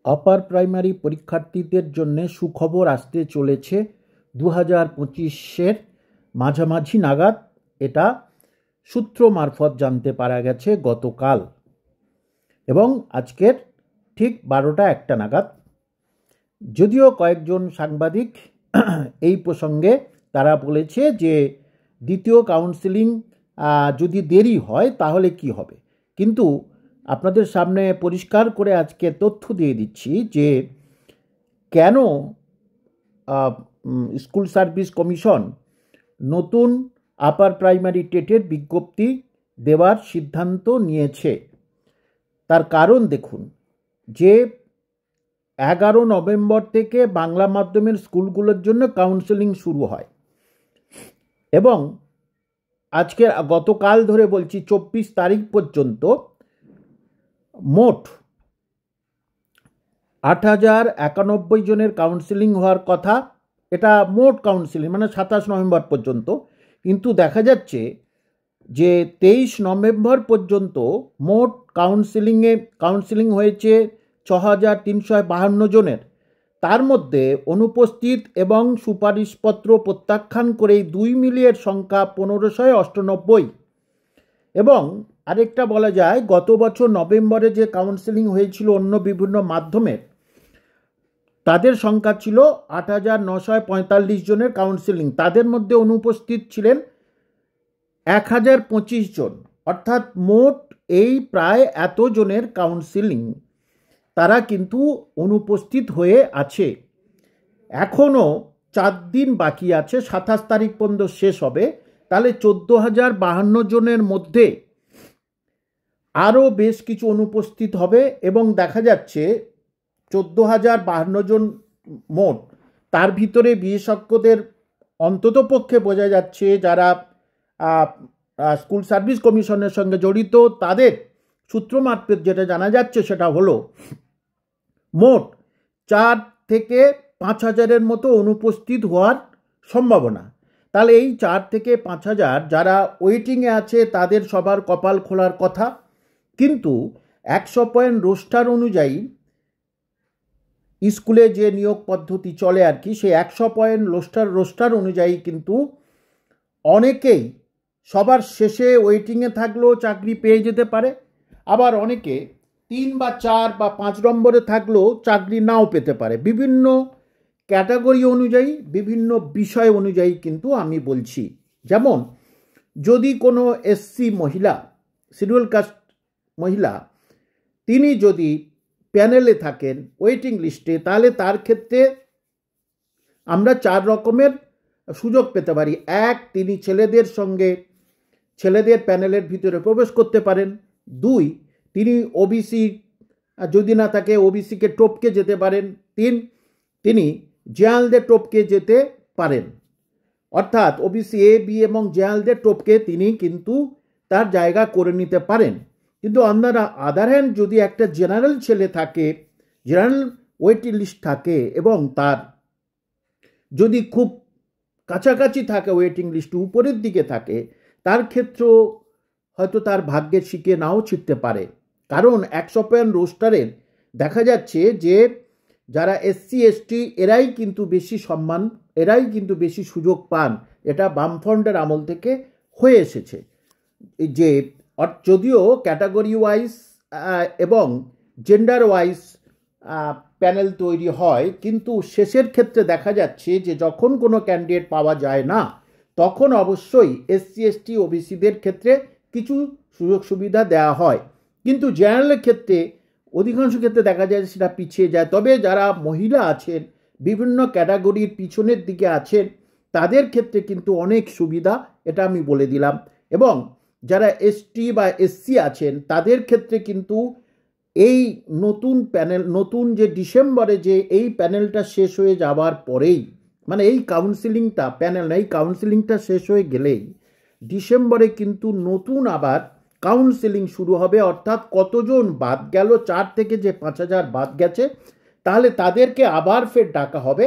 Upper primary পরীক্ষার্থীদের জন্য সুখবর আসতে চলেছে 2025-এর মাঝামাঝি নাগাদ। এটা সূত্র মারফত জানতে পারা গেছে গতকাল এবং আজকের ঠিক 12টা-1টা নাগাদ। যদিও কয়েকজন সাংবাদিক এই প্রসঙ্গে তারা বলেছে যে দ্বিতীয় কাউন্সেলিং যদি দেরি হয় তাহলে কি হবে, কিন্তু আপনাদের সামনে পরিষ্কার করে আজকে তথ্য দিয়ে দিচ্ছি যে কেন স্কুল সার্ভিস কমিশন নতুন আপার প্রাইমারি টেটের বিজ্ঞপ্তি দেওয়ার সিদ্ধান্ত নিয়েছে। তার কারণ দেখুন, যে 11 নভেম্বর থেকে বাংলা মাধ্যমের স্কুলগুলোর জন্য কাউন্সেলিং শুরু হয় এবং আজকে গতকাল ধরে বলছি 24 তারিখ পর্যন্ত মোট 8091 জনের কাউন্সেলিং হওয়ার কথা। এটা মোট কাউন্সেলিং মানে 27 নভেম্বর পর্যন্ত, কিন্তু দেখা যাচ্ছে যে 23 নভেম্বর পর্যন্ত মোট কাউন্সেলিং হয়েছে 6352 জনের। তার মধ্যে অনুপস্থিত এবং সুপারিশপত্র প্রত্যাখ্যান করে 2 মিলিয়ে সংখ্যা 1598। এবং আরেকটা বলা যায়, গত বছর নভেম্বরে যে কাউন্সেলিং হয়েছিল অন্য বিভিন্ন মাধ্যমের, তাদের সংখ্যা ছিল 8945 জনের কাউন্সেলিং। তাদের মধ্যে অনুপস্থিত ছিলেন 1025 জন, অর্থাৎ মোট এই প্রায় এত জনের কাউন্সেলিং তারা কিন্তু অনুপস্থিত হয়ে আছে। এখনও 4 দিন বাকি আছে, 27 তারিখ পর্যন্ত শেষ হবে। তাহলে 14,052 জনের মধ্যে আরও বেশ কিছু অনুপস্থিত হবে এবং দেখা যাচ্ছে 14,052 জন মোট। তার ভিতরে বিশেষজ্ঞদের অন্তত পক্ষে বোঝা যাচ্ছে যারা স্কুল সার্ভিস কমিশনের সঙ্গে জড়িত, তাদের সূত্র মারফত যেটা জানা যাচ্ছে সেটা হলো মোট 4 থেকে 5,000-এর মতো অনুপস্থিত হওয়ার সম্ভাবনা। তাহলে এই 4 থেকে 5,000 যারা ওয়েটিংয়ে আছে তাদের সবার কপাল খোলার কথা, কিন্তু 100 পয়েন্ট রোস্টার অনুযায়ী স্কুলে যে নিয়োগ পদ্ধতি চলে আর কি, সেই 100 পয়েন্ট রোস্টার অনুযায়ী কিন্তু অনেকেই সবার শেষে ওয়েটিংয়ে থাকলেও চাকরি পেয়ে যেতে পারে, আবার অনেকে 3 বা 4 বা 5 নম্বরে থাকলেও চাকরি নাও পেতে পারে। বিভিন্ন ক্যাটাগরি অনুযায়ী, বিভিন্ন বিষয় অনুযায়ী কিন্তু আমি বলছি। যেমন যদি কোনো এসসি মহিলা, শিডিউল কাস্ট মহিলা, তিনি যদি প্যানেলে থাকেন ওয়েটিং লিস্টে, তাহলে তার ক্ষেত্রে আমরা 4 রকমের সুযোগ পেতে পারি। 1, তিনি ছেলেদের প্যানেলের ভিতরে প্রবেশ করতে পারেন। 2, তিনি ওবিসি যদি না থাকে ওবিসিকে টপকে যেতে পারেন। 3, তিনি জেনারেলদের টপকে যেতে পারেন, অর্থাৎ ওবিসি এ, বি এবং জেনারেলদের টপকে তিনি কিন্তু তার জায়গা করে নিতে পারেন। কিন্তু আদার হ্যান্ড যদি একটা জেনারেল ছেলে থাকে, জেনারেল ওয়েটিং লিস্ট থাকে এবং তার যদি খুব কাছাকাছি থাকে ওয়েটিং লিস্ট উপরের দিকে থাকে, তার ক্ষেত্রেও হয়তো তার ভাগ্যের শিকে নাও ছিটতে পারে। কারণ 100 পয়েন্ট রোস্টারের দেখা যাচ্ছে যে যারা এসসি এসটি এরাই কিন্তু বেশি সম্মান, এরাই কিন্তু বেশি সুযোগ পান। এটা বামফ্রন্টের আমল থেকে হয়ে এসেছে। যে যদিও ক্যাটাগরি ওয়াইজ এবং জেন্ডার ওয়াইজ প্যানেল তৈরি হয়, কিন্তু শেষের ক্ষেত্রে দেখা যাচ্ছে যে যখন কোনো ক্যান্ডিডেট পাওয়া যায় না, তখন অবশ্যই এসসি এসটি ওবিসিদের ক্ষেত্রে কিছু সুযোগ সুবিধা দেওয়া হয়, কিন্তু জেনারেলের ক্ষেত্রে অধিকাংশ ক্ষেত্রে দেখা যায় সেটা পিছিয়ে যায়। তবে যারা মহিলা আছেন, বিভিন্ন ক্যাটাগরির পিছনের দিকে আছেন, তাদের ক্ষেত্রে কিন্তু অনেক সুবিধা, এটা আমি বলে দিলাম। এবং যারা এসটি বা এসসি আছেন তাদের ক্ষেত্রে কিন্তু এই নতুন যে ডিসেম্বরে যে এই প্যানেলটা শেষ হয়ে যাওয়ার পরেই, মানে এই কাউন্সেলিংটা শেষ হয়ে গেলেই ডিসেম্বরে কিন্তু নতুন আবার কাউন্সেলিং শুরু হবে। অর্থাৎ কতজন বাদ গেল, 4 থেকে যে 5,000 বাদ গেছে, তাহলে তাদেরকে আবার ফের ডাকা হবে।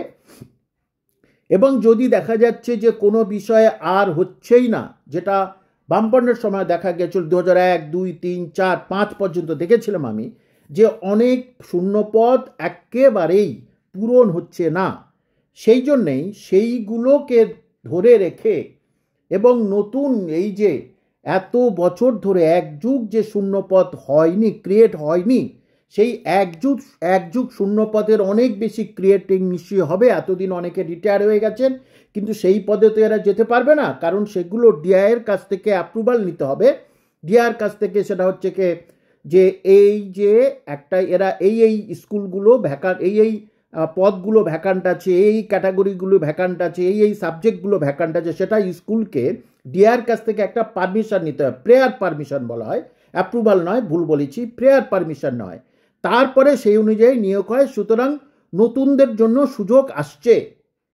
এবং যদি দেখা যাচ্ছে যে কোনো বিষয়ে আর হচ্ছেই না, যেটা বামফ্রন্টের সময় দেখা গেছিল 2001, 2, 3, 4, 5 পর্যন্ত দেখেছিলাম আমি, যে অনেক শূন্যপদ একেবারেই পূরণ হচ্ছে না, সেই জন্যেই সেইগুলোকে ধরে রেখে এবং নতুন এই যে এত বছর ধরে এক যুগ যে শূন্যপদ হয়নি, ক্রিয়েট হয়নি, সেই এক যুগ শূন্যপদের অনেক বেশি ক্রিয়েটিং নিশ্চয়ই হবে। এতদিন অনেকে রিটায়ার হয়ে গেছেন, কিন্তু সেই পদে তো এরা যেতে পারবে না, কারণ সেগুলো ডিআইয়ের কাছ থেকে অ্যাপ্রুভাল নিতে হবে। ডিআইয়ের কাছ থেকে সেটা হচ্ছে কি যে এই যে একটা এরা এই স্কুলগুলো এই পদগুলো ভ্যাকান্ট আছে, এই ক্যাটাগরিগুলো ভ্যাকান্ট আছে, এই সাবজেক্টগুলো ভ্যাকান্ট আছে, সেটা স্কুলকে ডিআইয়ের কাছ থেকে একটা পারমিশন নিতে হয়। প্রেয়ার পারমিশন বলা হয়, অ্যাপ্রুভাল নয়, ভুল বলেছি, প্রেয়ার পারমিশন নয়। তারপরে সেই অনুযায়ী নিয়োগ হয়। সুতরাং নতুনদের জন্য সুযোগ আসছে।